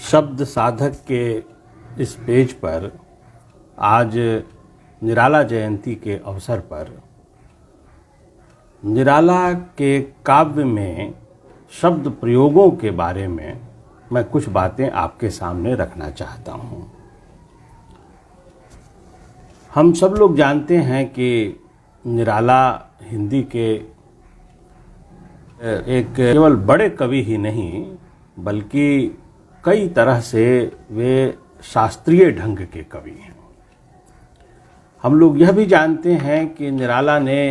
शब्द साधक के इस पेज पर आज निराला जयंती के अवसर पर निराला के काव्य में शब्द प्रयोगों के बारे में मैं कुछ बातें आपके सामने रखना चाहता हूँ। हम सब लोग जानते हैं कि निराला हिंदी के एक केवल बड़े कवि ही नहीं बल्कि कई तरह से वे शास्त्रीय ढंग के कवि हैं। हम लोग यह भी जानते हैं कि निराला ने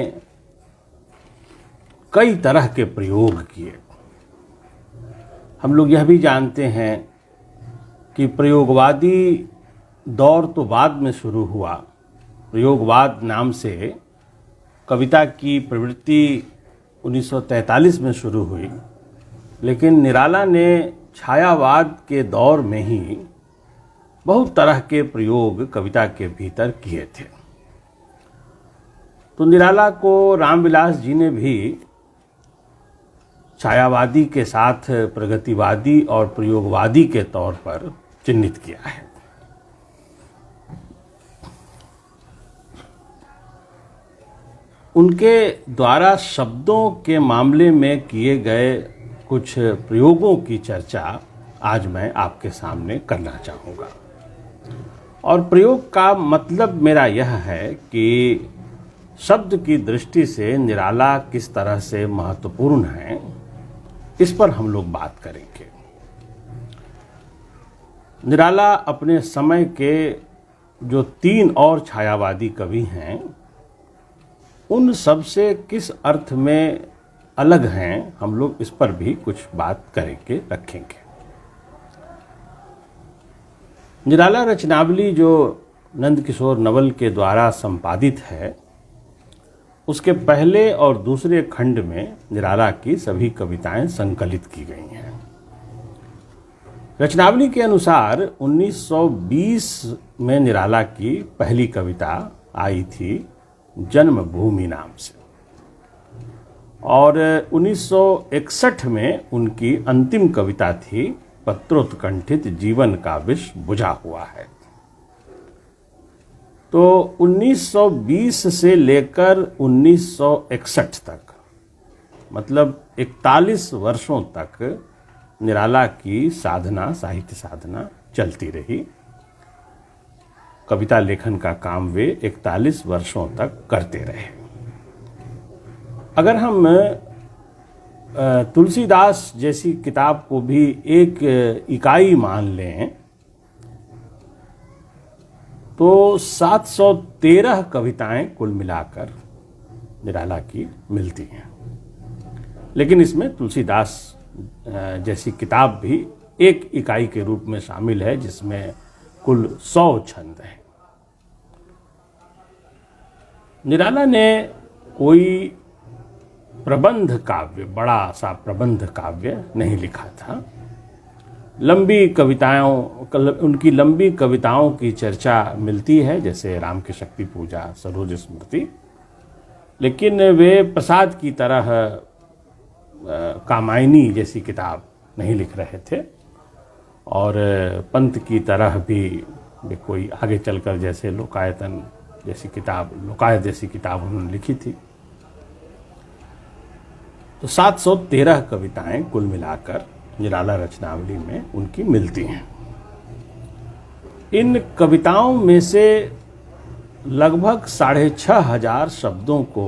कई तरह के प्रयोग किए। हम लोग यह भी जानते हैं कि प्रयोगवादी दौर तो बाद में शुरू हुआ। प्रयोगवाद नाम से कविता की प्रवृत्ति 1943 में शुरू हुई, लेकिन निराला ने छायावाद के दौर में ही बहुत तरह के प्रयोग कविता के भीतर किए थे। तो निराला को रामविलास जी ने भी छायावादी के साथ प्रगतिवादी और प्रयोगवादी के तौर पर चिन्हित किया है। उनके द्वारा शब्दों के मामले में किए गए कुछ प्रयोगों की चर्चा आज मैं आपके सामने करना चाहूँगा। और प्रयोग का मतलब मेरा यह है कि शब्द की दृष्टि से निराला किस तरह से महत्वपूर्ण है, इस पर हम लोग बात करेंगे। निराला अपने समय के जो 3 और छायावादी कवि हैं, उन सब से किस अर्थ में अलग हैं, हम लोग इस पर भी कुछ बात करेंगे, रखेंगे। निराला रचनावली जो नंदकिशोर नवल के द्वारा संपादित है, उसके पहले और दूसरे खंड में निराला की सभी कविताएं संकलित की गई हैं। रचनावली के अनुसार 1920 में निराला की पहली कविता आई थी जन्मभूमि नाम से, और 1961 में उनकी अंतिम कविता थी पत्रोत्कंठित जीवन का विष बुझा हुआ है। तो 1920 से लेकर 1961 तक, मतलब 41 वर्षों तक निराला की साधना, साहित्य साधना चलती रही। कविता लेखन का काम वे 41 वर्षों तक करते रहे। अगर हम तुलसीदास जैसी किताब को भी एक इकाई मान लें तो 713 कविताएं कुल मिलाकर निराला की मिलती हैं। लेकिन इसमें तुलसीदास जैसी किताब भी एक इकाई के रूप में शामिल है, जिसमें कुल 100 छंद हैं। निराला ने कोई प्रबंध काव्य, बड़ा सा प्रबंध काव्य नहीं लिखा था। लंबी कविताओं, उनकी लंबी कविताओं की चर्चा मिलती है, जैसे राम की शक्ति पूजा, सरोज स्मृति। लेकिन वे प्रसाद की तरह कामायनी जैसी किताब नहीं लिख रहे थे, और पंत की तरह भी वे कोई आगे चलकर जैसे लोकायतन जैसी किताब, लोकायत जैसी किताब उन्होंने लिखी थी। तो 713 कविताएं कुल मिलाकर निराला रचनावली में उनकी मिलती हैं। इन कविताओं में से लगभग 6500 शब्दों को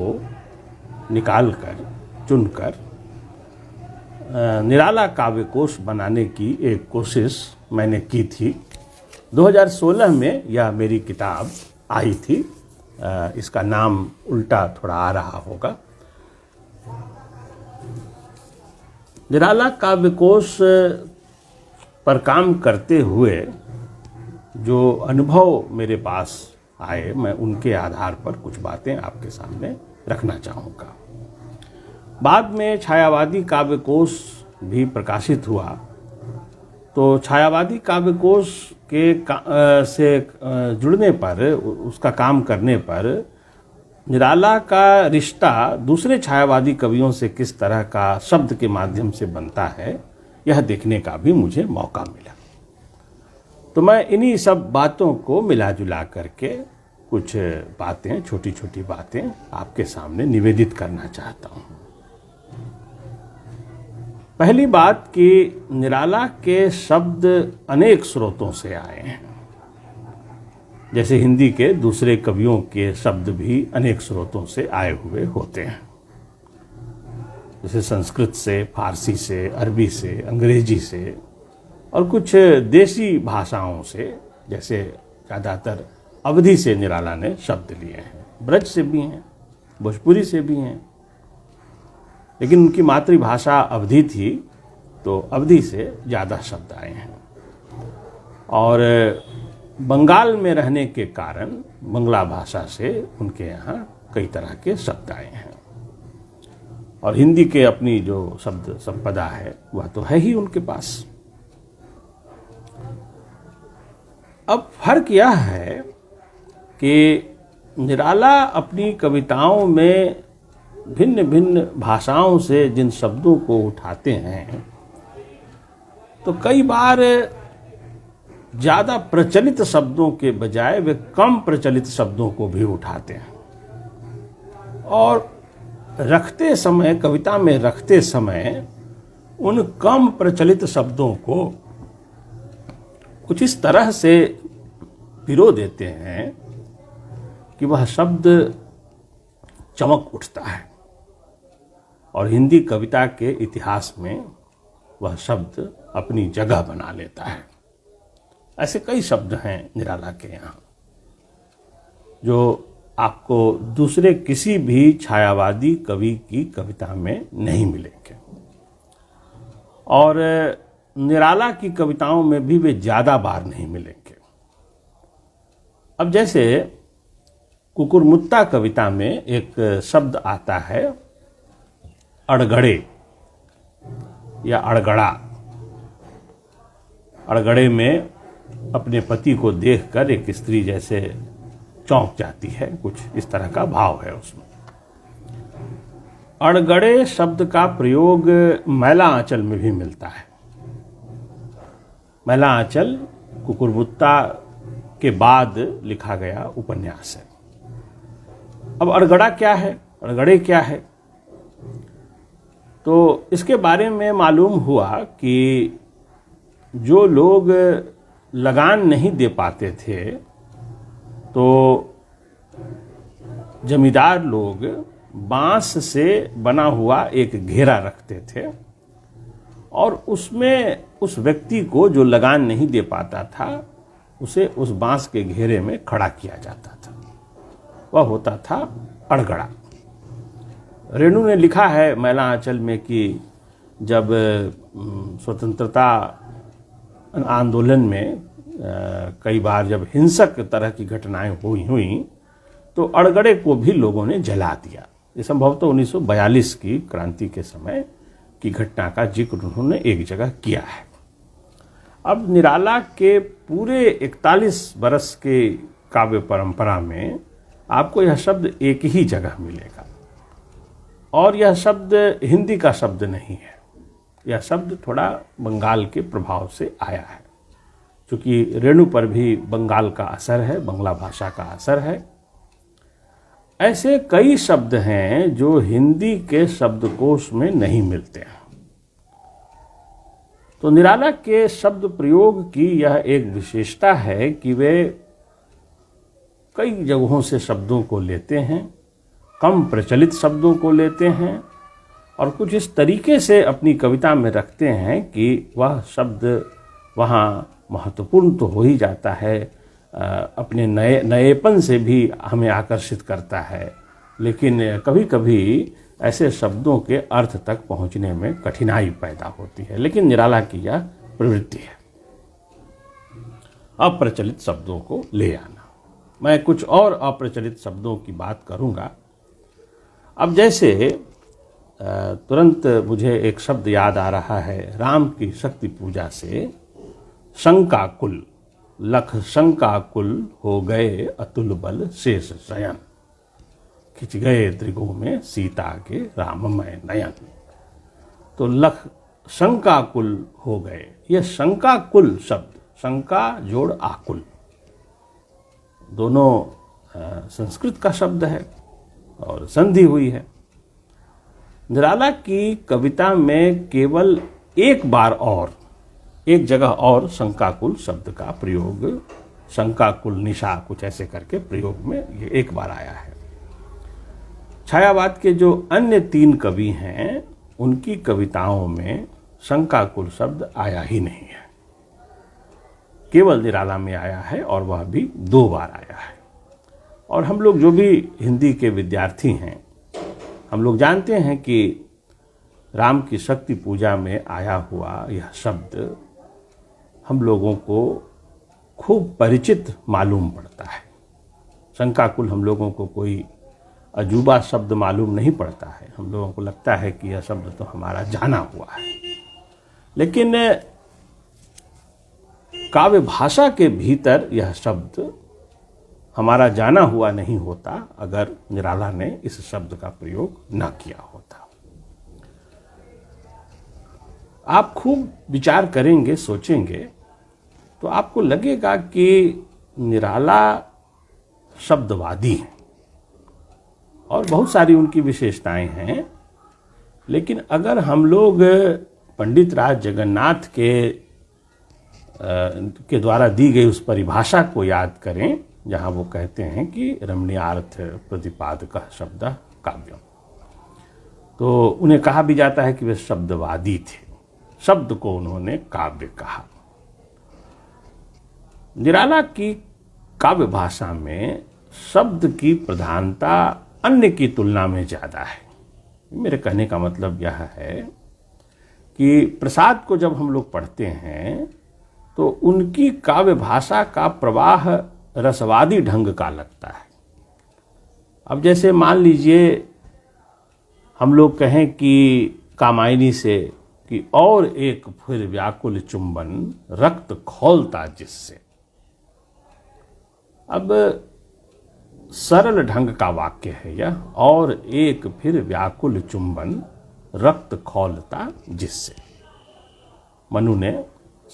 निकालकर, चुनकर निराला काव्य कोश बनाने की एक कोशिश मैंने की थी। 2016 में यह मेरी किताब आई थी। इसका नाम उल्टा थोड़ा आ रहा होगा। निराला काव्य कोश पर काम करते हुए जो अनुभव मेरे पास आए, मैं उनके आधार पर कुछ बातें आपके सामने रखना चाहूँगा। बाद में छायावादी काव्य कोश भी प्रकाशित हुआ। तो छायावादी काव्य कोश के से जुड़ने पर, उसका काम करने पर निराला का रिश्ता दूसरे छायावादी कवियों से किस तरह का शब्द के माध्यम से बनता है, यह देखने का भी मुझे मौका मिला। तो मैं इन्हीं सब बातों को मिला जुला करके कुछ बातें, छोटी छोटी बातें आपके सामने निवेदित करना चाहता हूँ। पहली बात कि निराला के शब्द अनेक स्रोतों से आए हैं। जैसे हिंदी के दूसरे कवियों के शब्द भी अनेक स्रोतों से आए हुए होते हैं, जैसे संस्कृत से, फारसी से, अरबी से, अंग्रेजी से और कुछ देसी भाषाओं से, जैसे ज़्यादातर अवधी से निराला ने शब्द लिए हैं, ब्रज से भी हैं, भोजपुरी से भी हैं, लेकिन उनकी मातृभाषा अवधी थी तो अवधी से ज़्यादा शब्द आए हैं। और बंगाल में रहने के कारण बंगला भाषा से उनके यहाँ कई तरह के शब्द आए हैं। और हिंदी के अपनी जो शब्द संपदा है वह तो है ही उनके पास। अब फर्क यह है कि निराला अपनी कविताओं में भिन्न भिन्न भाषाओं से जिन शब्दों को उठाते हैं तो कई बार ज़्यादा प्रचलित शब्दों के बजाय वे कम प्रचलित शब्दों को भी उठाते हैं और रखते समय, कविता में रखते समय उन कम प्रचलित शब्दों को कुछ इस तरह से पिरो देते हैं कि वह शब्द चमक उठता है और हिंदी कविता के इतिहास में वह शब्द अपनी जगह बना लेता है। ऐसे कई शब्द हैं निराला के यहाँ जो आपको दूसरे किसी भी छायावादी कवि की कविता में नहीं मिलेंगे और निराला की कविताओं में भी वे ज़्यादा बार नहीं मिलेंगे। अब जैसे कुकुरमुत्ता कविता में एक शब्द आता है अड़गड़े या अड़गड़ा। अड़गड़े में अपने पति को देखकर एक स्त्री जैसे चौंक जाती है, कुछ इस तरह का भाव है उसमें। अड़गड़े शब्द का प्रयोग मैला आंचल में भी मिलता है। मैला आंचल कुकुरमुत्ता के बाद लिखा गया उपन्यास है। अब अड़गड़ा क्या है, अड़गड़े क्या है, तो इसके बारे में मालूम हुआ कि जो लोग लगान नहीं दे पाते थे तो जमींदार लोग बांस से बना हुआ एक घेरा रखते थे और उसमें उस व्यक्ति को जो लगान नहीं दे पाता था उसे उस बांस के घेरे में खड़ा किया जाता था। वह होता था अड़गड़ा। रेणु ने लिखा है मैला आंचल में कि जब स्वतंत्रता आंदोलन में कई बार जब हिंसक तरह की घटनाएं हुई तो अड़गड़े को भी लोगों ने जला दिया। ये संभवतः 1942 की क्रांति के समय की घटना का जिक्र उन्होंने एक जगह किया है। अब निराला के पूरे 41 बरस के काव्य परंपरा में आपको यह शब्द एक ही जगह मिलेगा और यह शब्द हिंदी का शब्द नहीं है। यह शब्द थोड़ा बंगाल के प्रभाव से आया है, क्योंकि रेणु पर भी बंगाल का असर है, बंगला भाषा का असर है। ऐसे कई शब्द हैं जो हिंदी के शब्दकोश में नहीं मिलते हैं। तो निराला के शब्द प्रयोग की यह एक विशेषता है कि वे कई जगहों से शब्दों को लेते हैं, कम प्रचलित शब्दों को लेते हैं और कुछ इस तरीके से अपनी कविता में रखते हैं कि वह शब्द वहाँ महत्वपूर्ण तो हो ही जाता है, अपने नएपन से भी हमें आकर्षित करता है, लेकिन कभी कभी ऐसे शब्दों के अर्थ तक पहुँचने में कठिनाई पैदा होती है। लेकिन निराला की यह प्रवृत्ति है अप्रचलित शब्दों को ले आना। मैं कुछ और अप्रचलित शब्दों की बात करूँगा। अब जैसे तुरंत मुझे एक शब्द याद आ रहा है राम की शक्ति पूजा से, शंकाकुल लख शंकाकुल हो गए अतुल बल शेष शयन, खिंच गए त्रिगो में सीता के राममय नयन। तो लख शंकाकुल हो गए, यह शंकाकुल शब्द, शंका जोड़ आकुल, दोनों संस्कृत का शब्द है और संधि हुई है। निराला की कविता में केवल एक बार और एक जगह और शंकाकुल शब्द का प्रयोग, शंकाकुल निशा कुछ ऐसे करके प्रयोग में ये एक बार आया है। छायावाद के जो अन्य 3 कवि हैं उनकी कविताओं में शंकाकुल शब्द आया ही नहीं है, केवल निराला में आया है और वह भी 2 बार आया है। और हम लोग जो भी हिंदी के विद्यार्थी हैं, हम लोग जानते हैं कि राम की शक्ति पूजा में आया हुआ यह शब्द हम लोगों को खूब परिचित मालूम पड़ता है। शंकाकुल हम लोगों को कोई अजूबा शब्द मालूम नहीं पड़ता है, हम लोगों को लगता है कि यह शब्द तो हमारा जाना हुआ है। लेकिन काव्य भाषा के भीतर यह शब्द हमारा जाना हुआ नहीं होता अगर निराला ने इस शब्द का प्रयोग न किया होता। आप खूब विचार करेंगे, सोचेंगे तो आपको लगेगा कि निराला शब्दवादी हैं और बहुत सारी उनकी विशेषताएं हैं। लेकिन अगर हम लोग पंडित राज जगन्नाथ के द्वारा दी गई उस परिभाषा को याद करें जहां वो कहते हैं कि रमणीयार्थ प्रतिपादक शब्द काव्यम, तो उन्हें कहा भी जाता है कि वे शब्दवादी थे, शब्द को उन्होंने काव्य कहा। निराला की काव्य भाषा में शब्द की प्रधानता अन्य की तुलना में ज़्यादा है। मेरे कहने का मतलब यह है कि प्रसाद को जब हम लोग पढ़ते हैं तो उनकी काव्य भाषा का प्रवाह रसवादी ढंग का लगता है। अब जैसे मान लीजिए हम लोग कहें कि कामायनी से कि और एक फिर व्याकुल चुंबन रक्त खौलता जिससे। अब सरल ढंग का वाक्य है यह, और एक फिर व्याकुल चुंबन रक्त खौलता जिससे। मनु ने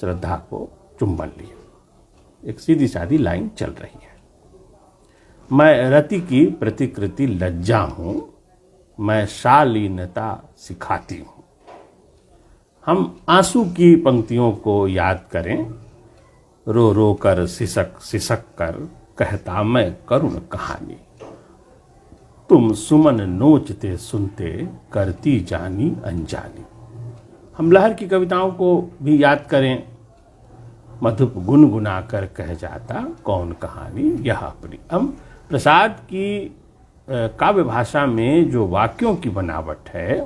श्रद्धा को चुंबन लिया, एक सीधी सादी लाइन चल रही है। मैं रति की प्रतिकृति लज्जा हूं, मैं शालीनता सिखाती हूं। हम आंसू की पंक्तियों को याद करें, रो रो कर सिसक सिसक कर कहता मैं करुण कहानी, तुम सुमन नोचते सुनते करती जानी अनजानी। हम लहर की कविताओं को भी याद करें, मधुप गुनगुना कर कह जाता कौन कहानी यह अपनी। हम प्रसाद की काव्य भाषा में जो वाक्यों की बनावट है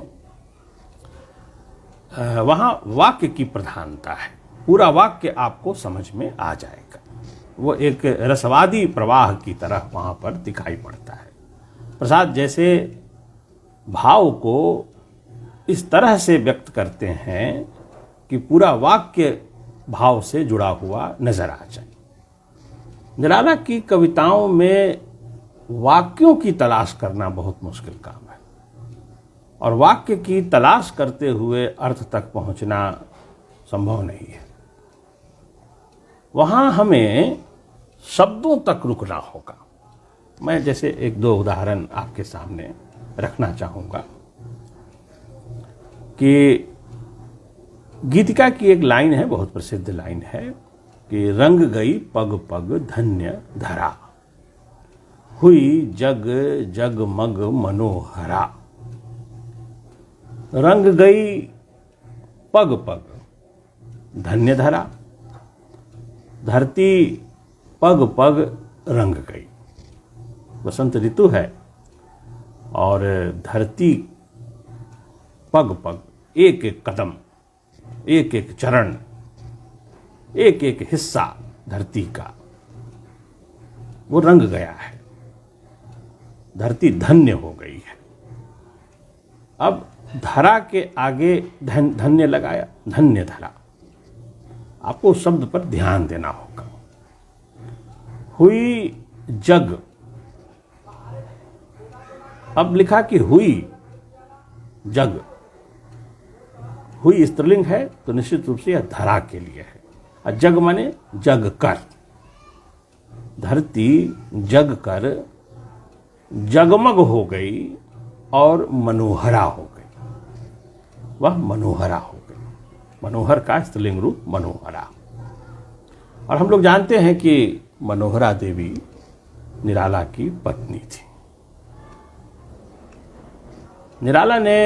वहाँ वाक्य की प्रधानता है, पूरा वाक्य आपको समझ में आ जाएगा। वो एक रसवादी प्रवाह की तरह वहाँ पर दिखाई पड़ता है। प्रसाद जैसे भाव को इस तरह से व्यक्त करते हैं कि पूरा वाक्य भाव से जुड़ा हुआ नजर आ जाए। निराला की कविताओं में वाक्यों की तलाश करना बहुत मुश्किल काम है और वाक्य की तलाश करते हुए अर्थ तक पहुंचना संभव नहीं है। वहां हमें शब्दों तक रुकना होगा। मैं जैसे 1-2 उदाहरण आपके सामने रखना चाहूंगा कि गीतिका की एक लाइन है, बहुत प्रसिद्ध लाइन है कि रंग गई पग पग धन्य धरा, हुई जग जगमग मनोहरा। रंग गई पग पग धन्य धरा, धरती पग पग रंग गई। बसंत ऋतु है और धरती पग पग, एक एक कदम, एक एक चरण, एक एक हिस्सा धरती का वो रंग गया है, धरती धन्य हो गई है। अब धरा के आगे धन्य लगाया, धन्य धरा। आपको उस शब्द पर ध्यान देना होगा। हुई जग, अब लिखा कि हुई जग, हुई स्त्रीलिंग है तो निश्चित रूप से यह धरा के लिए है। और जग माने जग कर, धरती जग कर जगमग हो गई और मनोहरा हो गई। वह मनोहरा हो गई। मनोहर का स्त्रीलिंग रूप मनोहरा। और हम लोग जानते हैं कि मनोहरा देवी निराला की पत्नी थी। निराला ने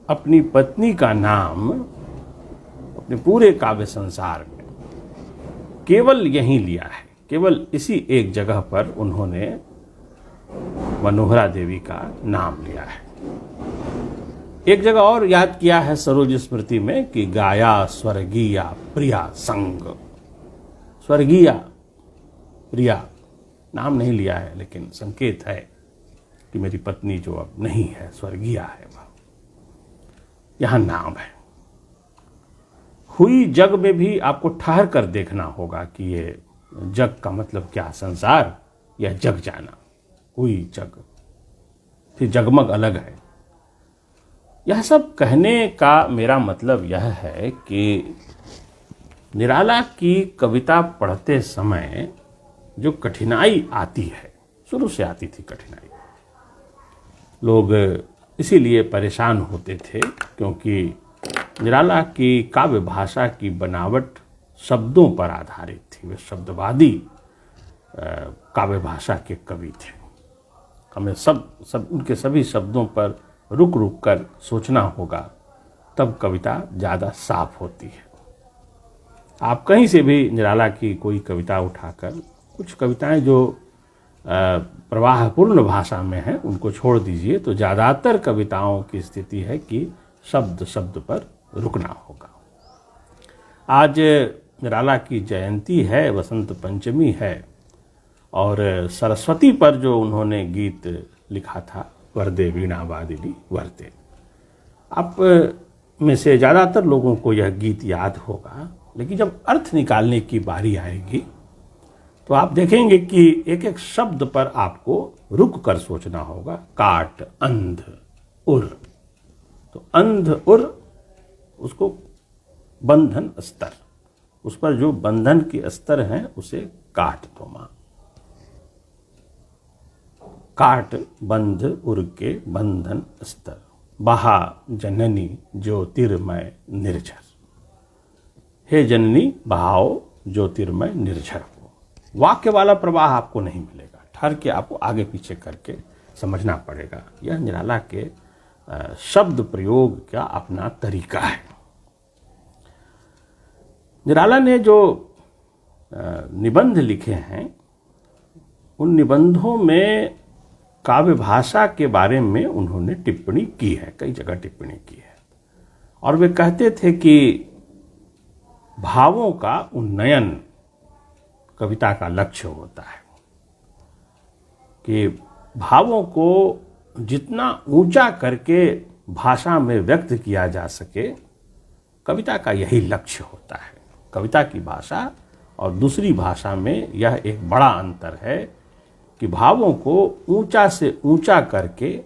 अपनी पत्नी का नाम अपने पूरे काव्य संसार में केवल यहीं लिया है। केवल इसी एक जगह पर उन्होंने मनोहरा देवी का नाम लिया है। एक जगह और याद किया है सरोज स्मृति में कि गाया स्वर्गीया प्रिया संग। स्वर्गीया प्रिया नाम नहीं लिया है, लेकिन संकेत है कि मेरी पत्नी जो अब नहीं है, स्वर्गीय है, वह यहां नाम है। हुई जग में भी आपको ठहर कर देखना होगा कि ये जग का मतलब क्या, संसार या जग जाना। हुई जग, फिर जगमग अलग है। यह सब कहने का मेरा मतलब यह है कि निराला की कविता पढ़ते समय जो कठिनाई आती है, शुरू से आती थी कठिनाई। लोग इसीलिए परेशान होते थे क्योंकि निराला की काव्य भाषा की बनावट शब्दों पर आधारित थी। वे शब्दवादी काव्य भाषा के कवि थे। हमें सब उनके सभी शब्दों पर रुक रुक कर सोचना होगा, तब कविता ज़्यादा साफ होती है। आप कहीं से भी निराला की कोई कविता उठाकर, कुछ कविताएं जो प्रवाहपूर्ण भाषा में हैं उनको छोड़ दीजिए, तो ज़्यादातर कविताओं की स्थिति है कि शब्द शब्द पर रुकना होगा। आज निराला की जयंती है, वसंत पंचमी है, और सरस्वती पर जो उन्होंने गीत लिखा था, वरदे वीणा वादिनी वरदे, आप में से ज़्यादातर लोगों को यह गीत याद होगा। लेकिन जब अर्थ निकालने की बारी आएगी तो आप देखेंगे कि एक एक शब्द पर आपको रुक कर सोचना होगा। काट, अंध, उर, तो अंध उर, उसको बंधन स्तर, उस पर जो बंधन के स्तर हैं उसे काट दो मां। काट बंध उर के बंधन स्तर, बहा जननी ज्योतिर्मय निर्झर। हे जननी बहाओ ज्योतिर्मय निर्झर हो। वाक्य वाला प्रवाह आपको नहीं मिलेगा, ठहर के आपको आगे पीछे करके समझना पड़ेगा। यह निराला के शब्द प्रयोग का अपना तरीका है। निराला ने जो निबंध लिखे हैं, उन निबंधों में काव्य भाषा के बारे में उन्होंने टिप्पणी की है, कई जगह टिप्पणी की है। और वे कहते थे कि भावों का उन्नयन कविता का लक्ष्य होता है, कि भावों को जितना ऊंचा करके भाषा में व्यक्त किया जा सके, कविता का यही लक्ष्य होता है। कविता की भाषा और दूसरी भाषा में यह एक बड़ा अंतर है कि भावों को ऊंचा से ऊंचा करके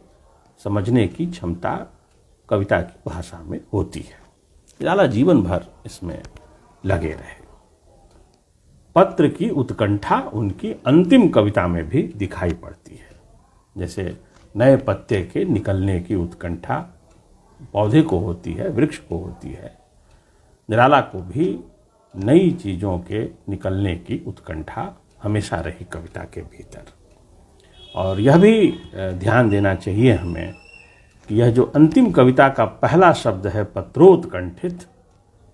समझने की क्षमता कविता की भाषा में होती है। निराला जीवन भर इसमें लगे रहे। पत्र की उत्कंठा उनकी अंतिम कविता में भी दिखाई पड़ती है। जैसे नए पत्ते के निकलने की उत्कंठा पौधे को होती है, वृक्ष को होती है, निराला को भी नई चीज़ों के निकलने की उत्कंठा हमेशा रही कविता के भीतर। और यह भी ध्यान देना चाहिए हमें कि यह जो अंतिम कविता का पहला शब्द है पत्रोत्कंठित,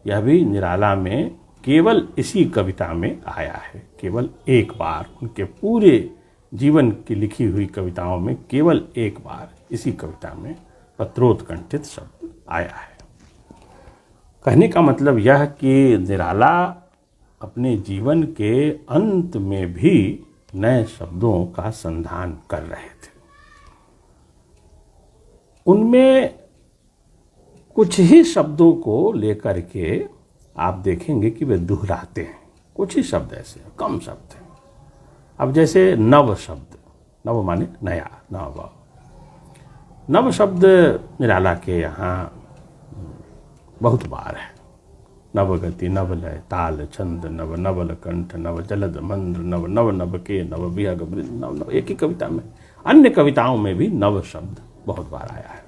यह भी निराला में केवल इसी कविता में आया है। केवल एक बार उनके पूरे जीवन की लिखी हुई कविताओं में केवल एक बार इसी कविता में पत्रोत्कंठित शब्द आया है। कहने का मतलब यह कि निराला अपने जीवन के अंत में भी नए शब्दों का संधान कर रहे थे। उनमें कुछ ही शब्दों को लेकर के आप देखेंगे कि वे दोहराते हैं। कुछ ही शब्द ऐसे हैं, कम शब्द हैं। अब जैसे नव शब्द, नव माने नया, नव शब्द निराला के यहाँ बहुत बार है। नवगति नवलय ताल छंद नव नवल कंठ नव जलद मंद्र नव नव नव के नव विहग वृंद नव नव। एक ही कविता में, अन्य कविताओं में भी नव शब्द बहुत बार आया है।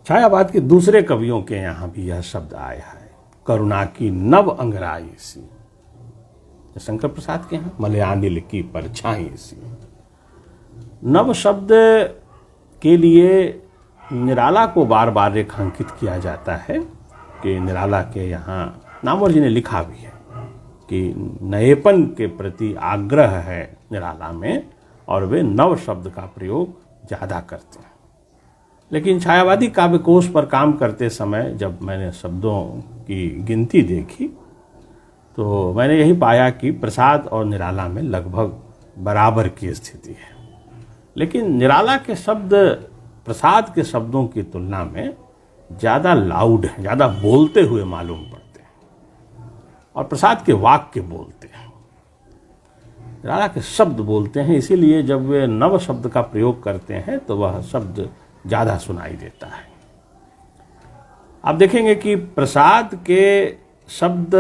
छायावाद के दूसरे कवियों के यहाँ भी यह शब्द आया है, करुणा की नव अंगराई सी। शंकर प्रसाद के यहाँ मलयानिल की परछाई सी। नव शब्द के लिए निराला को बार बार रेखांकित किया जाता है कि निराला के यहाँ नामवर जी ने लिखा भी है कि नएपन के प्रति आग्रह है निराला में और वे नव शब्द का प्रयोग ज़्यादा करते हैं। लेकिन छायावादी काव्यकोश पर काम करते समय जब मैंने शब्दों की गिनती देखी तो मैंने यही पाया कि प्रसाद और निराला में लगभग बराबर की स्थिति है। लेकिन निराला के शब्द प्रसाद के शब्दों की तुलना में ज़्यादा लाउड हैं, ज़्यादा बोलते हुए मालूम पड़ते हैं और प्रसाद के वाक्य बोलते हैं, निराला के शब्द बोलते हैं। इसीलिए जब वे नव शब्द का प्रयोग करते हैं तो वह शब्द ज़्यादा सुनाई देता है। आप देखेंगे कि प्रसाद के शब्द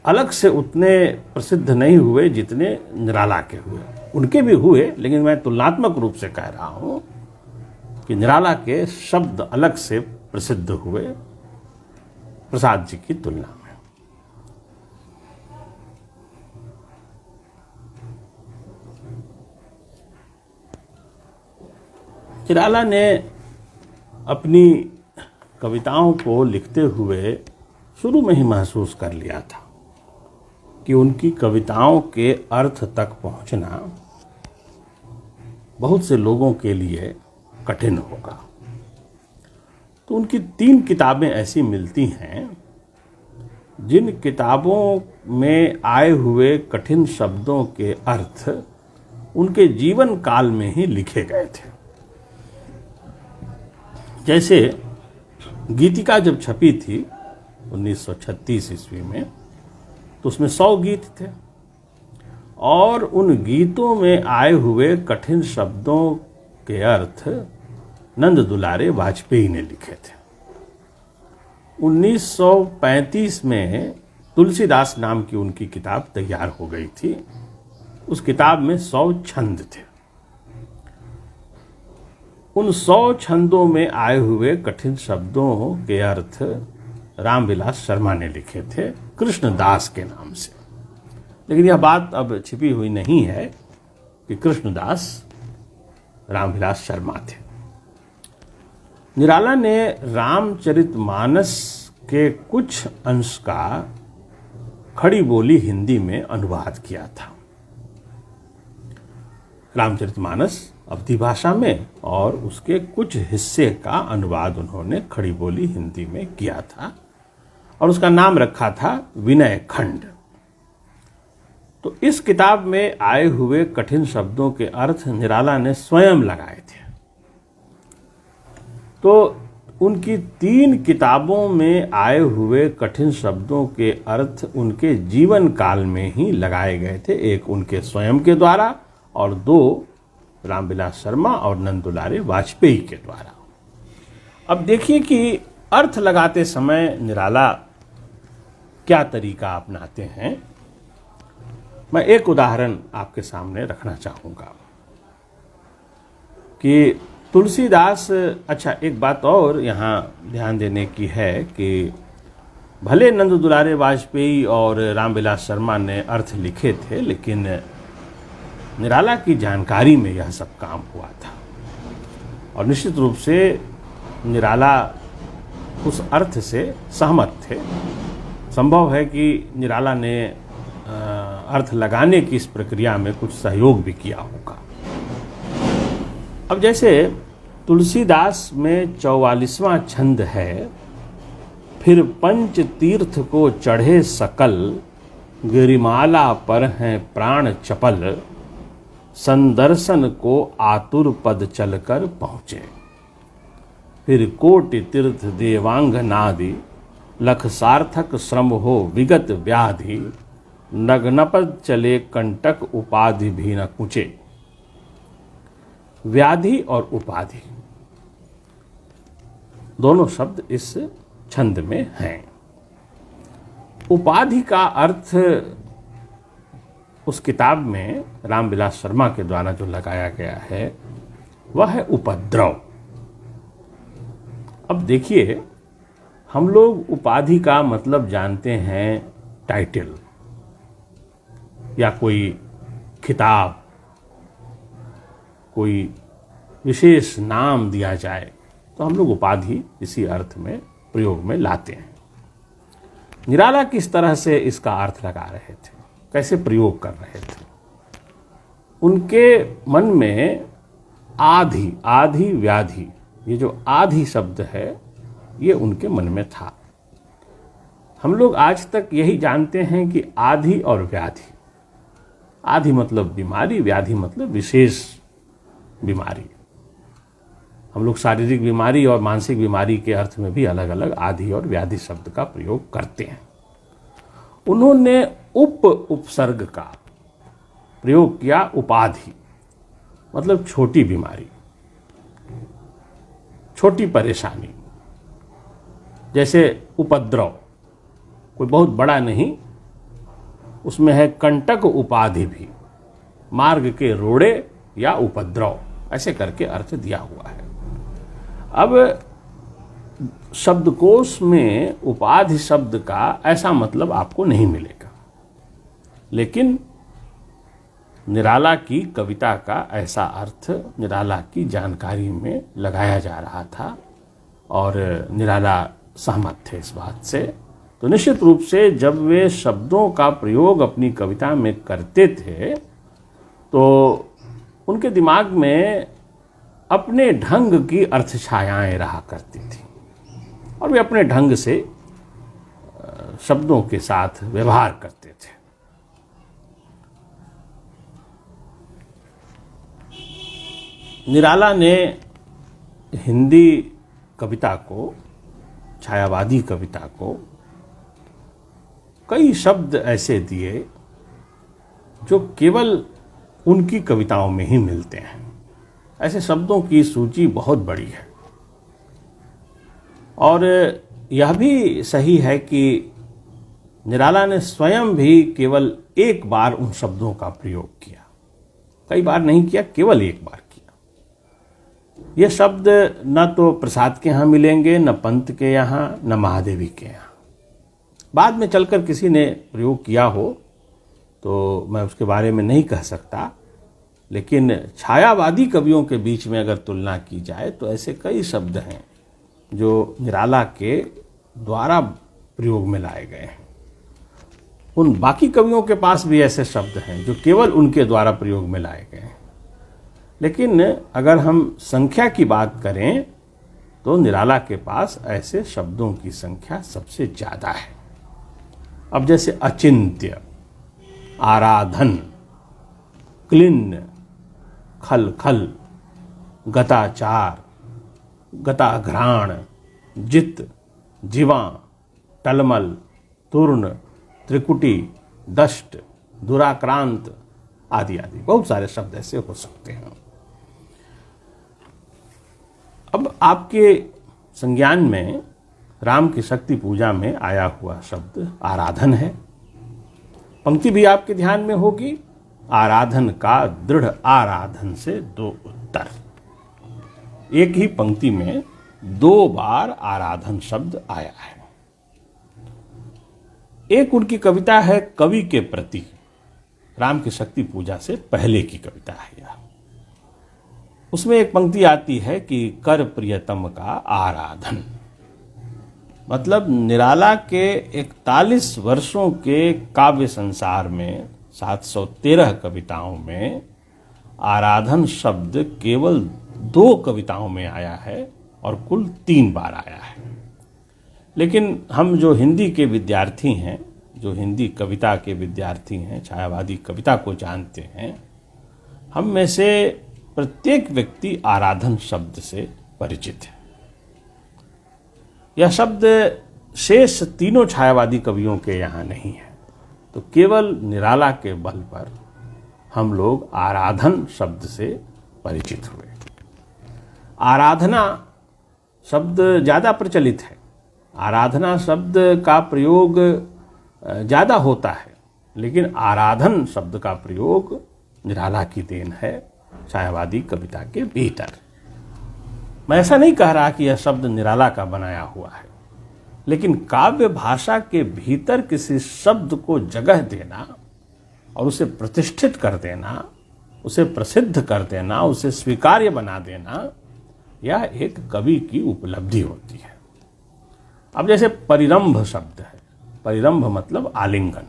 अलग से उतने प्रसिद्ध नहीं हुए जितने निराला के हुए। उनके भी हुए, लेकिन मैं तुलनात्मक रूप से कह रहा हूँ कि निराला के शब्द अलग से प्रसिद्ध हुए प्रसाद जी की तुलना में। निराला ने अपनी कविताओं को लिखते हुए शुरू में ही महसूस कर लिया था कि उनकी कविताओं के अर्थ तक पहुंचना बहुत से लोगों के लिए कठिन होगा। तो उनकी 3 किताबें ऐसी मिलती हैं जिन किताबों में आए हुए कठिन शब्दों के अर्थ उनके जीवन काल में ही लिखे गए थे। जैसे गीतिका जब छपी थी 1936 ईस्वी में तो उसमें 100 गीत थे और उन गीतों में आए हुए कठिन शब्दों के अर्थ नंद दुलारे वाजपेयी ने लिखे थे। 1935 में तुलसीदास नाम की उनकी किताब तैयार हो गई थी। उस किताब में 100 छंद थे। उन 100 छंदों में आए हुए कठिन शब्दों के अर्थ रामविलास शर्मा ने लिखे थे कृष्णदास के नाम से। लेकिन यह बात अब छिपी हुई नहीं है कि कृष्णदास रामविलास शर्मा थे। निराला ने रामचरितमानस के कुछ अंश का खड़ी बोली हिंदी में अनुवाद किया था। रामचरितमानस अवधी भाषा में और उसके कुछ हिस्से का अनुवाद उन्होंने खड़ी बोली हिंदी में किया था और उसका नाम रखा था विनय खंड। तो इस किताब में आए हुए कठिन शब्दों के अर्थ निराला ने स्वयं लगाए थे। तो उनकी 3 किताबों में आए हुए कठिन शब्दों के अर्थ उनके जीवन काल में ही लगाए गए थे। एक उनके स्वयं के द्वारा और 2 रामविलास शर्मा और नंद दुलारे वाजपेयी के द्वारा। अब देखिए कि अर्थ लगाते समय निराला क्या तरीका अपनाते हैं। मैं एक उदाहरण आपके सामने रखना चाहूँगा कि तुलसीदास, अच्छा एक बात और यहाँ ध्यान देने की है कि भले नंद दुलारे वाजपेयी और रामविलास शर्मा ने अर्थ लिखे थे, लेकिन निराला की जानकारी में यह सब काम हुआ था और निश्चित रूप से निराला उस अर्थ से सहमत थे। संभव है कि निराला ने अर्थ लगाने की इस प्रक्रिया में कुछ सहयोग भी किया होगा। अब जैसे तुलसीदास में 44वां छंद है, फिर पंच तीर्थ को चढ़े सकल, गिरिमाला पर हैं प्राण चपल, संदर्शन को आतुर पद चलकर पहुँचे। फिर कोटि तीर्थ देवांग नादि, लख सार्थक श्रम हो विगत व्याधि, नग्नपद चले कंटक उपाधि भी न कुचे। व्याधि और उपाधि दोनों शब्द इस छंद में हैं। उपाधि का अर्थ उस किताब में रामविलास शर्मा के द्वारा जो लगाया गया है वह है उपद्रव। अब देखिए, हम लोग उपाधि का मतलब जानते हैं टाइटल या कोई खिताब, कोई विशेष नाम दिया जाए तो हम लोग उपाधि इसी अर्थ में प्रयोग में लाते हैं। निराला किस तरह से इसका अर्थ लगा रहे थे, कैसे प्रयोग कर रहे थे? उनके मन में आधि आधि व्याधि, ये जो आधि शब्द है ये उनके मन में था। हम लोग आज तक यही जानते हैं कि आधि और व्याधि, आधि मतलब बीमारी, व्याधि मतलब विशेष बीमारी। हम लोग शारीरिक बीमारी और मानसिक बीमारी के अर्थ में भी अलग अलग आधि और व्याधि शब्द का प्रयोग करते हैं। उन्होंने उपसर्ग का प्रयोग किया, उपाधि मतलब छोटी बीमारी, छोटी परेशानी। जैसे उपद्रव कोई बहुत बड़ा नहीं, उसमें है कंटक उपाधि भी, मार्ग के रोड़े या उपद्रव, ऐसे करके अर्थ दिया हुआ है। अब शब्दकोश में उपाधि शब्द का ऐसा मतलब आपको नहीं मिलेगा, लेकिन निराला की कविता का ऐसा अर्थ निराला की जानकारी में लगाया जा रहा था और निराला सहमत थे इस बात से। तो निश्चित रूप से जब वे शब्दों का प्रयोग अपनी कविता में करते थे तो उनके दिमाग में अपने ढंग की अर्थ छायाएं रहा करती थी और वे अपने ढंग से शब्दों के साथ व्यवहार करते थे। निराला ने हिंदी कविता को, छायावादी कविता को कई शब्द ऐसे दिए जो केवल उनकी कविताओं में ही मिलते हैं। ऐसे शब्दों की सूची बहुत बड़ी है और यह भी सही है कि निराला ने स्वयं भी केवल एक बार उन शब्दों का प्रयोग किया, कई बार नहीं किया, केवल एक बार किया। ये शब्द न तो प्रसाद के यहाँ मिलेंगे, न पंत के यहाँ, न महादेवी के यहाँ। बाद में चलकर किसी ने प्रयोग किया हो तो मैं उसके बारे में नहीं कह सकता, लेकिन छायावादी कवियों के बीच में अगर तुलना की जाए तो ऐसे कई शब्द हैं जो निराला के द्वारा प्रयोग में लाए गए हैं। उन बाकी कवियों के पास भी ऐसे शब्द हैं जो केवल उनके द्वारा प्रयोग में लाए गए हैं, लेकिन अगर हम संख्या की बात करें तो निराला के पास ऐसे शब्दों की संख्या सबसे ज़्यादा है। अब जैसे अचिंत्य, आराधन, क्लिन्न, खल खल, गताचार, गताघ्राण, जित, जीवा, टलमल, तूर्ण, त्रिकुटी, दष्ट, दुराक्रांत आदि आदि बहुत सारे शब्द ऐसे हो सकते हैं। अब आपके संज्ञान में राम की शक्ति पूजा में आया हुआ शब्द आराधन है। पंक्ति भी आपके ध्यान में होगी, आराधन का दृढ़ आराधन से दो उत्तर। एक ही पंक्ति में दो बार आराधन शब्द आया है। एक उनकी कविता है कवि के प्रति, राम की शक्ति पूजा से पहले की कविता है यह। उसमें एक पंक्ति आती है कि कर प्रियतम का आराधन, मतलब निराला के 41 वर्षों के काव्य संसार में 713 कविताओं में आराधन शब्द केवल 2 कविताओं में आया है और कुल 3 बार आया है। लेकिन हम जो हिंदी के विद्यार्थी हैं, जो हिंदी कविता के विद्यार्थी हैं, छायावादी कविता को जानते हैं, हम में से प्रत्येक व्यक्ति आराधन शब्द से परिचित है। यह शब्द शेष तीनों छायावादी कवियों के यहाँ नहीं है, तो केवल निराला के बल पर हम लोग आराधन शब्द से परिचित हुए। आराधना शब्द ज़्यादा प्रचलित है, आराधना शब्द का प्रयोग ज़्यादा होता है, लेकिन आराधन शब्द का प्रयोग निराला की देन है छायावादी कविता के भीतर। मैं ऐसा नहीं कह रहा कि यह शब्द निराला का बनाया हुआ है, लेकिन काव्य भाषा के भीतर किसी शब्द को जगह देना और उसे प्रतिष्ठित कर देना, उसे प्रसिद्ध कर देना, उसे स्वीकार्य बना देना, यह एक कवि की उपलब्धि होती है। अब जैसे परिरंभ शब्द है, परिरंभ मतलब आलिंगन।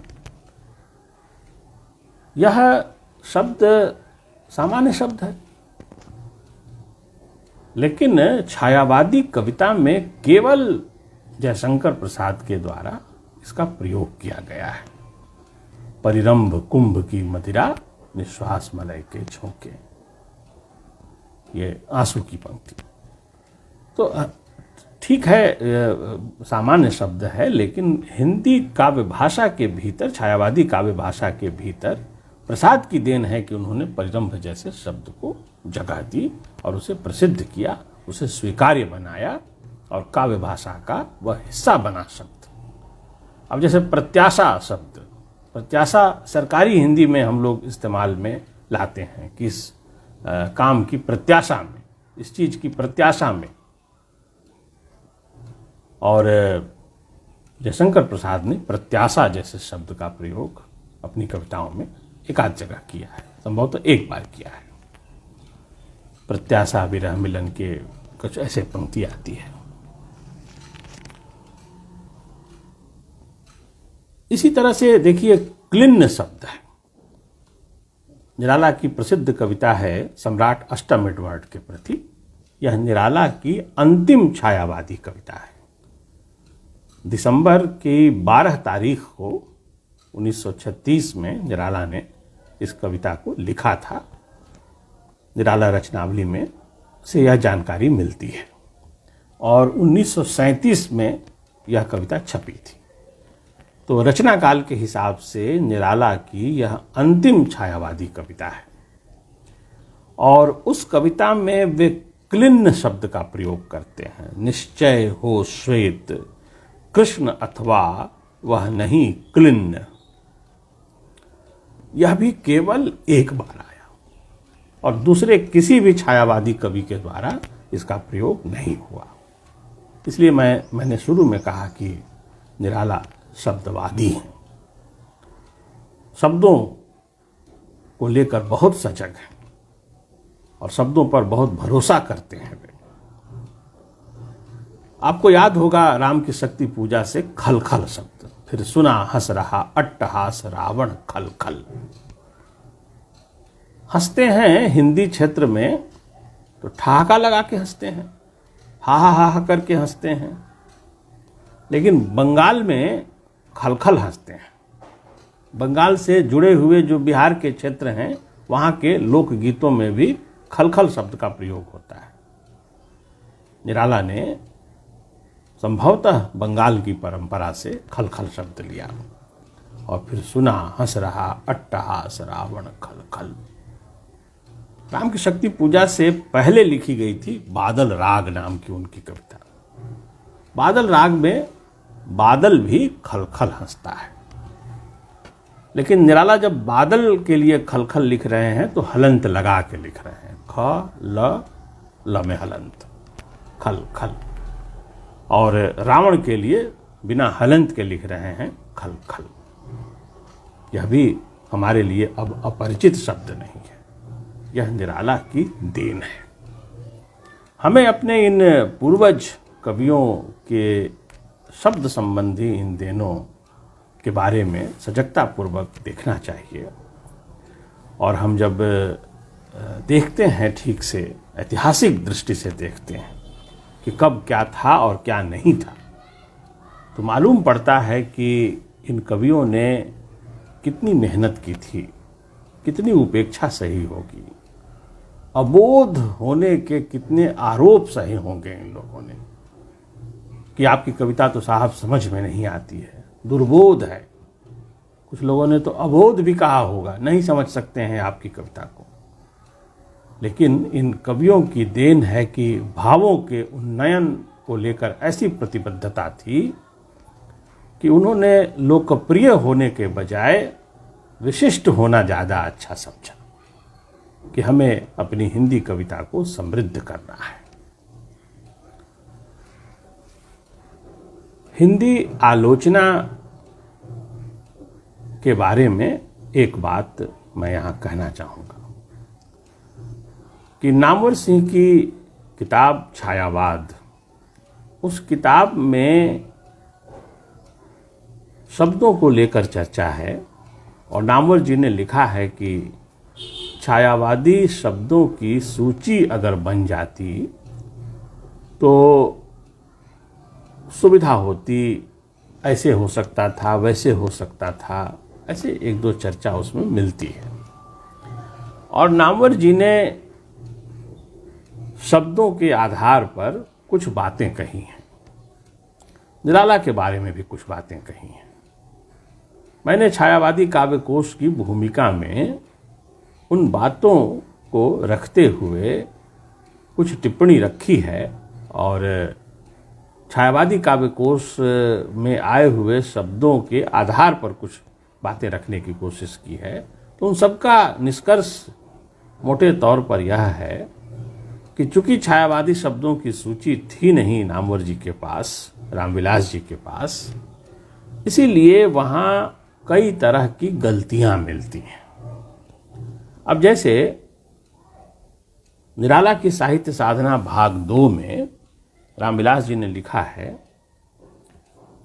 यह शब्द सामान्य शब्द है, लेकिन छायावादी कविता में केवल जयशंकर प्रसाद के द्वारा इसका प्रयोग किया गया है। परिरंभ कुंभ की मदिरा, निश्वास मलय के झोंके, ये आंसू की पंक्ति। तो ठीक है, सामान्य शब्द है, लेकिन हिंदी काव्य भाषा के भीतर, छायावादी काव्य भाषा के भीतर प्रसाद की देन है कि उन्होंने परिरंभ जैसे शब्द को जगह दी और उसे प्रसिद्ध किया, उसे स्वीकार्य बनाया और काव्य भाषा का वह हिस्सा बना शब्द। अब जैसे प्रत्याशा शब्द, प्रत्याशा सरकारी हिंदी में हम लोग इस्तेमाल में लाते हैं कि इस काम की प्रत्याशा में, इस चीज की प्रत्याशा में। और जयशंकर प्रसाद ने प्रत्याशा जैसे शब्द का प्रयोग अपनी कविताओं में एकाध जगह किया है, संभवतः एक बार किया है। प्रत्याशा विरह मिलन के कुछ ऐसे पंक्ति आती है। इसी तरह से देखिए, क्लिन्न शब्द है। निराला की प्रसिद्ध कविता है सम्राट अष्टम एडवर्ड के प्रति। यह निराला की अंतिम छायावादी कविता है। दिसंबर की 12 तारीख को 1936 में निराला ने इस कविता को लिखा था। निराला रचनावली में से यह जानकारी मिलती है और 1937 में यह कविता छपी थी। तो रचना काल के हिसाब से निराला की यह अंतिम छायावादी कविता है और उस कविता में वे क्लिन्न शब्द का प्रयोग करते हैं। निश्चय हो श्वेत कृष्ण अथवा वह नहीं क्लिन्न। यह भी केवल एक बार आया और दूसरे किसी भी छायावादी कवि के द्वारा इसका प्रयोग नहीं हुआ। इसलिए मैंने शुरू में कहा कि निराला शब्दवादी हैं, शब्दों को लेकर बहुत सजग हैं और शब्दों पर बहुत भरोसा करते हैं वे। आपको याद होगा राम की शक्ति पूजा से खल खल शब्द, फिर सुना हंस रहा अट्टहास रावण खल खल। हंसते हैं हिंदी क्षेत्र में तो ठहाका लगा के हंसते हैं, हा हा हा करके हंसते हैं, लेकिन बंगाल में खलखल हंसते हैं। बंगाल से जुड़े हुए जो बिहार के क्षेत्र हैं वहाँ के लोकगीतों में भी खलखल शब्द का प्रयोग होता है। निराला ने संभवतः बंगाल की परंपरा से खलखल शब्द लिया और फिर सुना हंस रहा अट्टहास रावण खल खल। राम की शक्ति पूजा से पहले लिखी गई थी बादल राग नाम की उनकी कविता। बादल राग में बादल भी खलखल हंसता है, लेकिन निराला जब बादल के लिए खलखल लिख रहे हैं तो हलंत लगा के लिख रहे हैं। ख ल में हलंत, खल खल। और रावण के लिए बिना हलंत के लिख रहे हैं खल खल। यह भी हमारे लिए अब अपरिचित शब्द नहीं है, यह निराला की देन है। हमें अपने इन पूर्वज कवियों के शब्द संबंधी इन देनों के बारे में सजगता पूर्वक देखना चाहिए। और हम जब देखते हैं, ठीक से ऐतिहासिक दृष्टि से देखते हैं कि कब क्या था और क्या नहीं था, तो मालूम पड़ता है कि इन कवियों ने कितनी मेहनत की थी, कितनी उपेक्षा सही होगी, अबोध होने के कितने आरोप सही होंगे इन लोगों ने कि आपकी कविता तो साहब समझ में नहीं आती है, दुर्बोध है। कुछ लोगों ने तो अबोध भी कहा होगा, नहीं समझ सकते हैं आपकी कविता को। लेकिन इन कवियों की देन है कि भावों के उन्नयन को लेकर ऐसी प्रतिबद्धता थी कि उन्होंने लोकप्रिय होने के बजाय विशिष्ट होना ज़्यादा अच्छा समझा कि हमें अपनी हिंदी कविता को समृद्ध करना है। हिंदी आलोचना के बारे में एक बात मैं यहाँ कहना चाहूँगा कि नामवर सिंह की किताब छायावाद, उस किताब में शब्दों को लेकर चर्चा है और नामवर जी ने लिखा है कि छायावादी शब्दों की सूची अगर बन जाती तो सुविधा होती, ऐसे हो सकता था, वैसे हो सकता था, ऐसे एक दो चर्चा उसमें मिलती है। और नामवर जी ने शब्दों के आधार पर कुछ बातें कही हैं, निराला के बारे में भी कुछ बातें कही हैं। मैंने छायावादी काव्य कोश की भूमिका में उन बातों को रखते हुए कुछ टिप्पणी रखी है और छायावादी काव्य कोश में आए हुए शब्दों के आधार पर कुछ बातें रखने की कोशिश की है। तो उन सबका निष्कर्ष मोटे तौर पर यह है कि चूंकि छायावादी शब्दों की सूची थी नहीं नामवर जी के पास, रामविलास जी के पास, इसीलिए वहाँ कई तरह की गलतियां मिलती हैं। अब जैसे निराला की साहित्य साधना भाग 2 में रामविलास जी ने लिखा है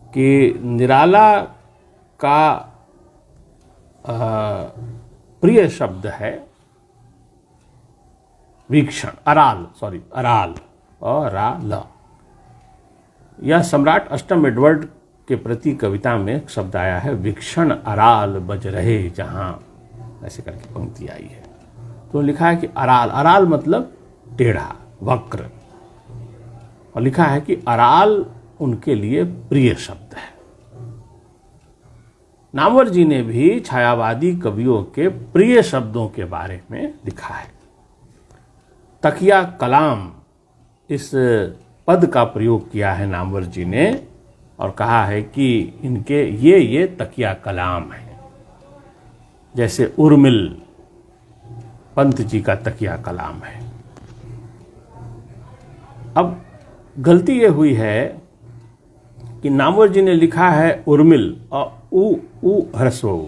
कि निराला का प्रिय शब्द है वीक्षण, अराल और राल। यह सम्राट अष्टम एडवर्ड के प्रति कविता में एक शब्द आया है, वीक्षण अराल बज रहे जहां, ऐसे करके पंक्ति आई है। तो लिखा है कि अराल मतलब टेढ़ा, वक्र, और लिखा है कि अराल उनके लिए प्रिय शब्द है। नामवर जी ने भी छायावादी कवियों के प्रिय शब्दों के बारे में लिखा है। तकिया कलाम इस पद का प्रयोग किया है नामवर जी ने और कहा है कि इनके ये तकिया कलाम है। जैसे उर्मिल पंत जी का तकिया कलाम है। अब गलती ये हुई है कि नामवर जी ने लिखा है उर्मिल और ऊ ह्रस्व,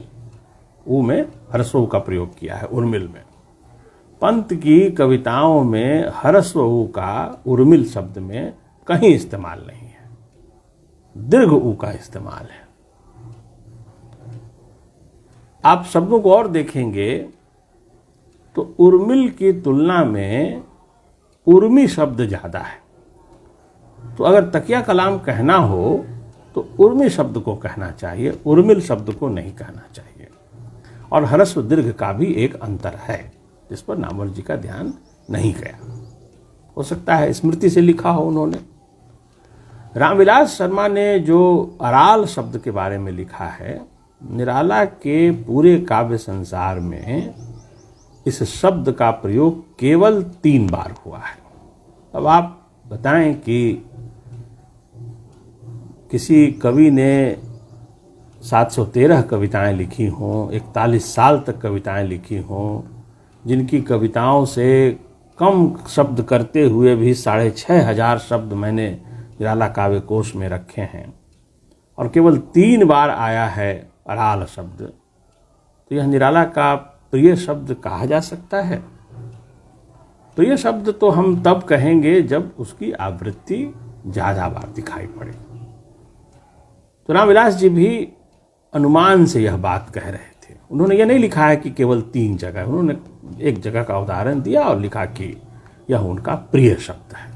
ऊ में ह्रस्व का प्रयोग किया है उर्मिल में। पंत की कविताओं में ह्रस्व ऊ का उर्मिल शब्द में कहीं इस्तेमाल नहीं है, दीर्घ ऊ का इस्तेमाल है। आप शब्दों को और देखेंगे तो उर्मिल की तुलना में उर्मी शब्द ज्यादा है। तो अगर तकिया कलाम कहना हो तो उर्मी शब्द को कहना चाहिए, उर्मिल शब्द को नहीं कहना चाहिए। और ह्रस्व दीर्घ का भी एक अंतर है जिस पर नामवर जी का ध्यान नहीं गया। हो सकता है स्मृति से लिखा हो उन्होंने। रामविलास शर्मा ने जो अराल शब्द के बारे में लिखा है, निराला के पूरे काव्य संसार में इस शब्द का प्रयोग केवल 3 बार हुआ है। अब आप बताएं कि किसी कवि ने 713 कविताएं लिखी हों, 41 साल तक कविताएं लिखी हों, जिनकी कविताओं से कम शब्द करते हुए भी 6500 शब्द मैंने निराला काव्य कोश में रखे हैं, और केवल 3 बार आया है अराल शब्द, तो यह निराला का प्रिय शब्द कहा जा सकता है? तो यह शब्द तो हम तब कहेंगे जब उसकी आवृत्ति ज्यादा बार दिखाई पड़े। तो रामविलास जी भी अनुमान से यह बात कह रहे थे। उन्होंने यह नहीं लिखा है कि केवल 3 जगह, उन्होंने एक जगह का उदाहरण दिया और लिखा कि यह उनका प्रिय शब्द है।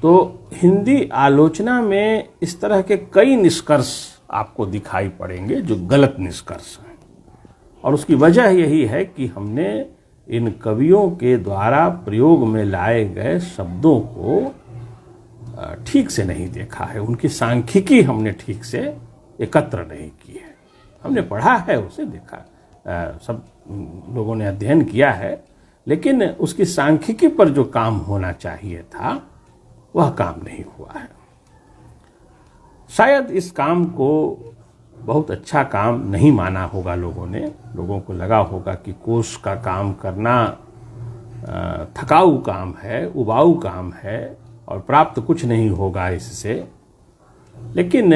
तो हिंदी आलोचना में इस तरह के कई निष्कर्ष आपको दिखाई पड़ेंगे जो गलत निष्कर्ष हैं, और उसकी वजह यही है कि हमने इन कवियों के द्वारा प्रयोग में लाए गए शब्दों को ठीक से नहीं देखा है, उनकी सांख्यिकी हमने ठीक से एकत्र नहीं की है। हमने पढ़ा है, उसे देखा, सब लोगों ने अध्ययन किया है, लेकिन उसकी सांख्यिकी पर जो काम होना चाहिए था वह काम नहीं हुआ है। शायद इस काम को बहुत अच्छा काम नहीं माना होगा लोगों ने। लोगों को लगा होगा कि कोष का काम करना थकाऊ काम है, उबाऊ काम है और प्राप्त कुछ नहीं होगा इससे। लेकिन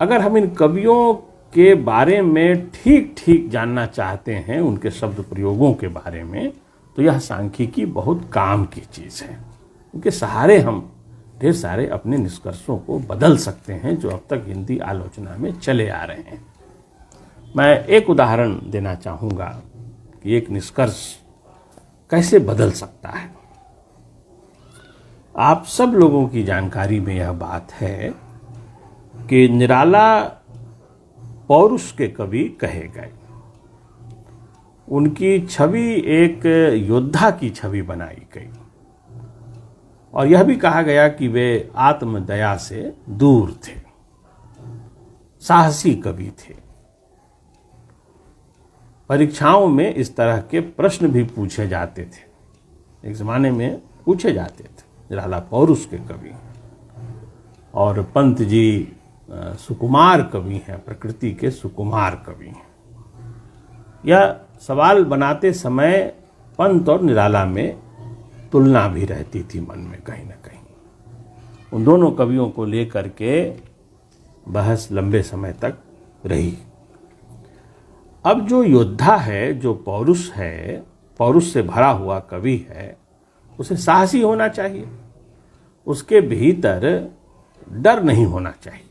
अगर हम इन कवियों के बारे में ठीक ठीक जानना चाहते हैं, उनके शब्द प्रयोगों के बारे में, तो यह सांख्यिकी बहुत काम की चीज़ है। उनके सहारे हम ढेर सारे अपने निष्कर्षों को बदल सकते हैं जो अब तक हिंदी आलोचना में चले आ रहे हैं। मैं एक उदाहरण देना चाहूँगा कि एक निष्कर्ष कैसे बदल सकता है। आप सब लोगों की जानकारी में यह बात है कि निराला पौरुष के कवि कहे गए। उनकी छवि एक योद्धा की छवि बनाई गई और यह भी कहा गया कि वे आत्मदया से दूर थे, साहसी कवि थे। परीक्षाओं में इस तरह के प्रश्न भी पूछे जाते थे, एक जमाने में पूछे जाते थे। निराला पौरुष के कवि और पंत जी सुकुमार कवि हैं, प्रकृति के सुकुमार कवि हैं। यह सवाल बनाते समय पंत और निराला में तुलना भी रहती थी मन में कहीं ना कहीं। उन दोनों कवियों को लेकर के बहस लंबे समय तक रही। अब जो योद्धा है, जो पौरुष है, पौरुष से भरा हुआ कवि है, उसे साहसी होना चाहिए। उसके भीतर डर नहीं होना चाहिए।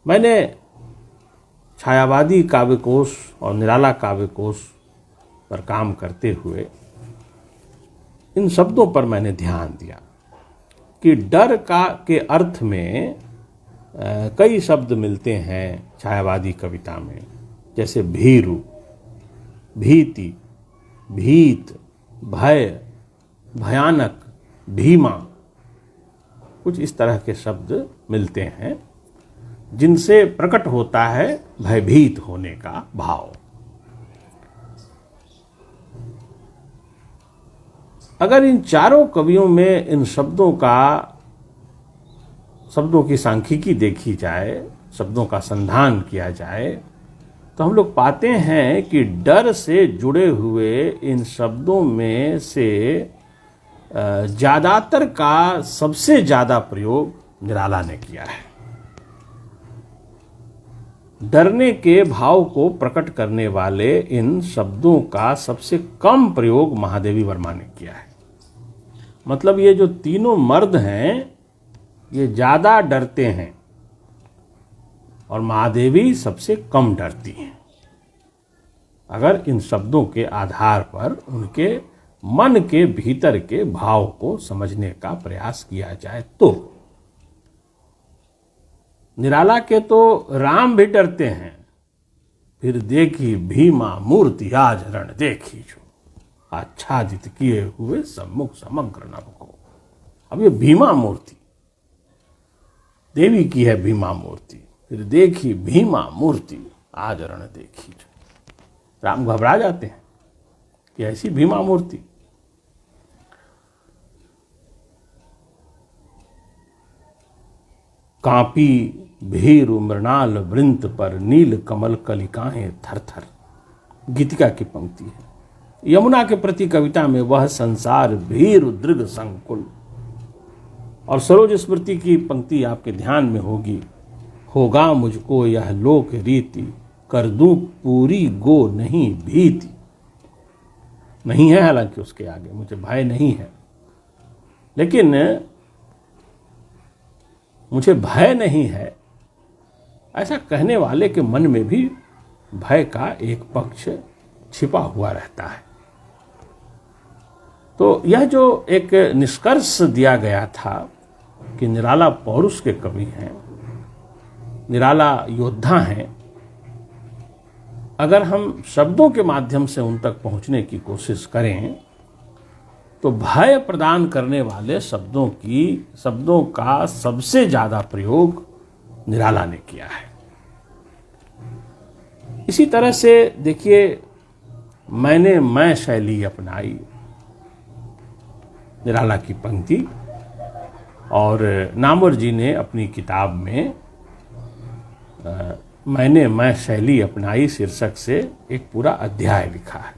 मैंने छायावादी काव्यकोश और निराला काव्यकोश पर काम करते हुए इन शब्दों पर मैंने ध्यान दिया कि डर के अर्थ में कई शब्द मिलते हैं छायावादी कविता में, जैसे भीरु, भीति, भीत, भय, भयानक, भीमा, कुछ इस तरह के शब्द मिलते हैं जिनसे प्रकट होता है भयभीत होने का भाव। अगर इन चारों कवियों में इन शब्दों की सांख्यिकी देखी जाए, शब्दों का संधान किया जाए, तो हम लोग पाते हैं कि डर से जुड़े हुए इन शब्दों में से ज़्यादातर का सबसे ज़्यादा प्रयोग निराला ने किया है। डरने के भाव को प्रकट करने वाले इन शब्दों का सबसे कम प्रयोग महादेवी वर्मा ने किया है। मतलब ये जो तीनों मर्द हैं ये ज़्यादा डरते हैं और महादेवी सबसे कम डरती हैं। अगर इन शब्दों के आधार पर उनके मन के भीतर के भाव को समझने का प्रयास किया जाए तो निराला के तो राम भी डरते हैं, फिर देखी भीमा मूर्ति आज रण देखी जो, आच्छादित किए हुए सम्मुख समग्र नभ को। अब ये भीमा मूर्ति देवी की है, भीमा मूर्ति, फिर देखी भीमा मूर्ति आज रण देखी जो। राम घबरा जाते हैं कि ऐसी भीमा मूर्ति। कांपी भीरु मृणाल वृंत पर नील कमल कलिकाएं थर थर, गीतिका की पंक्ति है। यमुना के प्रति कविता में वह संसार भीरु दृग संकुल, और सरोज स्मृति की पंक्ति आपके ध्यान में होगी, होगा मुझको यह लोक रीति, कर दूं पूरी गो नहीं भीति। नहीं है हालांकि उसके आगे, मुझे भय नहीं है, लेकिन मुझे भय नहीं है ऐसा कहने वाले के मन में भी भय का एक पक्ष छिपा हुआ रहता है। तो यह जो एक निष्कर्ष दिया गया था कि निराला पौरुष के कवि हैं, निराला योद्धा हैं, अगर हम शब्दों के माध्यम से उन तक पहुंचने की कोशिश करें तो भय प्रदान करने वाले शब्दों का सबसे ज्यादा प्रयोग निराला ने किया है। इसी तरह से देखिए, मैं शैली अपनाई, निराला की पंक्ति। और नामवर जी ने अपनी किताब में मैंने मैं शैली अपनाई शीर्षक से एक पूरा अध्याय लिखा है,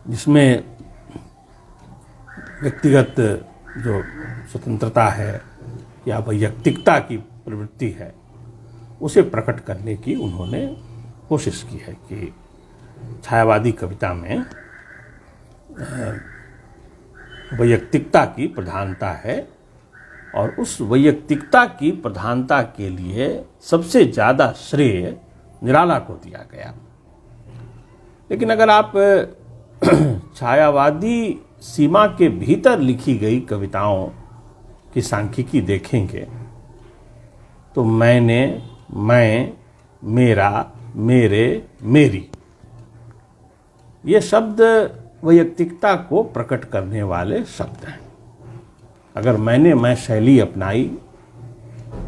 जिसमें व्यक्तिगत जो स्वतंत्रता है या वैयक्तिकता की प्रवृत्ति है उसे प्रकट करने की उन्होंने कोशिश की है कि छायावादी कविता में वैयक्तिकता की प्रधानता है और उस वैयक्तिकता की प्रधानता के लिए सबसे ज़्यादा श्रेय निराला को दिया गया। लेकिन अगर आप छायावादी सीमा के भीतर लिखी गई कविताओं की सांख्यिकी देखेंगे तो मैंने, मैं, मेरा, मेरे, मेरी, ये शब्द वैयक्तिकता को प्रकट करने वाले शब्द हैं। अगर मैंने मैं शैली अपनाई,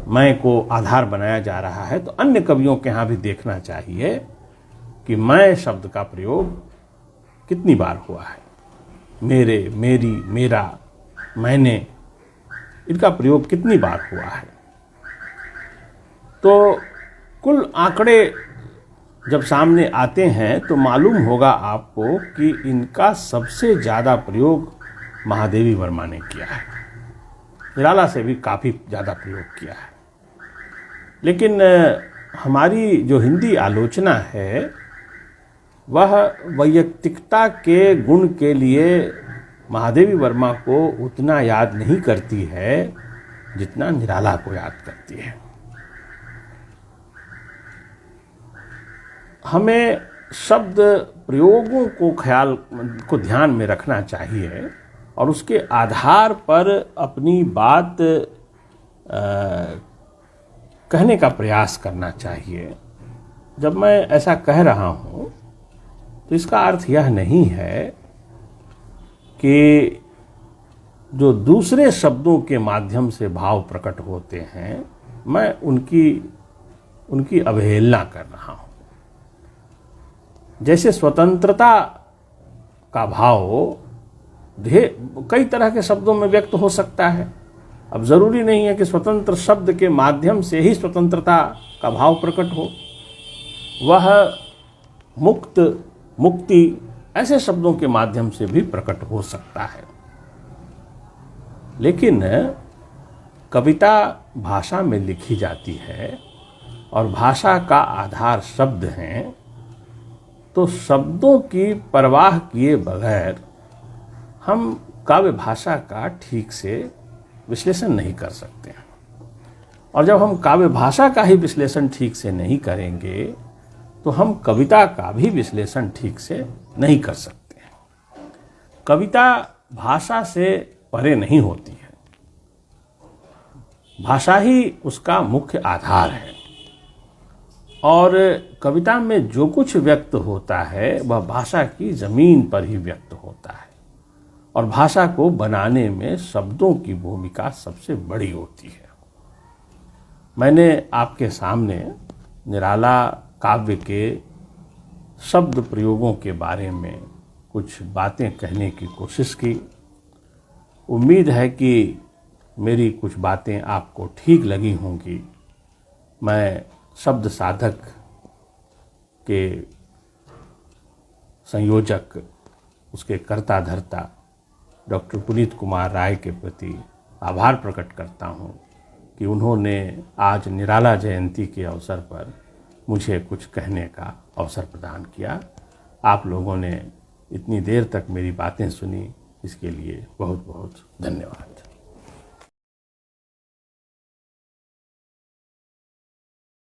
मैं को आधार बनाया जा रहा है, तो अन्य कवियों के यहाँ भी देखना चाहिए कि मैं शब्द का प्रयोग कितनी बार हुआ है। मेरे, मेरी, मेरा, मैंने, इनका प्रयोग कितनी बार हुआ है। तो कुल आंकड़े जब सामने आते हैं तो मालूम होगा आपको कि इनका सबसे ज़्यादा प्रयोग महादेवी वर्मा ने किया है। निराला से भी काफ़ी ज़्यादा प्रयोग किया है। लेकिन हमारी जो हिंदी आलोचना है वह वैयक्तिकता के गुण के लिए महादेवी वर्मा को उतना याद नहीं करती है जितना निराला को याद करती है। हमें शब्द प्रयोगों को ध्यान में रखना चाहिए और उसके आधार पर अपनी बात कहने का प्रयास करना चाहिए। जब मैं ऐसा कह रहा हूँ तो इसका अर्थ यह नहीं है कि जो दूसरे शब्दों के माध्यम से भाव प्रकट होते हैं मैं उनकी अवहेलना कर रहा हूँ। जैसे स्वतंत्रता का भाव कई तरह के शब्दों में व्यक्त हो सकता है। अब जरूरी नहीं है कि स्वतंत्र शब्द के माध्यम से ही स्वतंत्रता का भाव प्रकट हो। वह मुक्त, मुक्ति ऐसे शब्दों के माध्यम से भी प्रकट हो सकता है। लेकिन कविता भाषा में लिखी जाती है और भाषा का आधार शब्द हैं, तो शब्दों की परवाह किए बगैर हम काव्य भाषा का ठीक से विश्लेषण नहीं कर सकते हैं। और जब हम काव्य भाषा का ही विश्लेषण ठीक से नहीं करेंगे तो हम कविता का भी विश्लेषण ठीक से नहीं कर सकते हैं। कविता भाषा से परे नहीं होती है, भाषा ही उसका मुख्य आधार है। और कविता में जो कुछ व्यक्त होता है वह भाषा की जमीन पर ही व्यक्त होता है और भाषा को बनाने में शब्दों की भूमिका सबसे बड़ी होती है। मैंने आपके सामने निराला काव्य के शब्द प्रयोगों के बारे में कुछ बातें कहने की कोशिश की। उम्मीद है कि मेरी कुछ बातें आपको ठीक लगी होंगी। मैं शब्द साधक के संयोजक, उसके कर्ता धर्ता डॉक्टर पुनीत कुमार राय के प्रति आभार प्रकट करता हूँ कि उन्होंने आज निराला जयंती के अवसर पर मुझे कुछ कहने का अवसर प्रदान किया। आप लोगों ने इतनी देर तक मेरी बातें सुनी, इसके लिए बहुत बहुत धन्यवाद।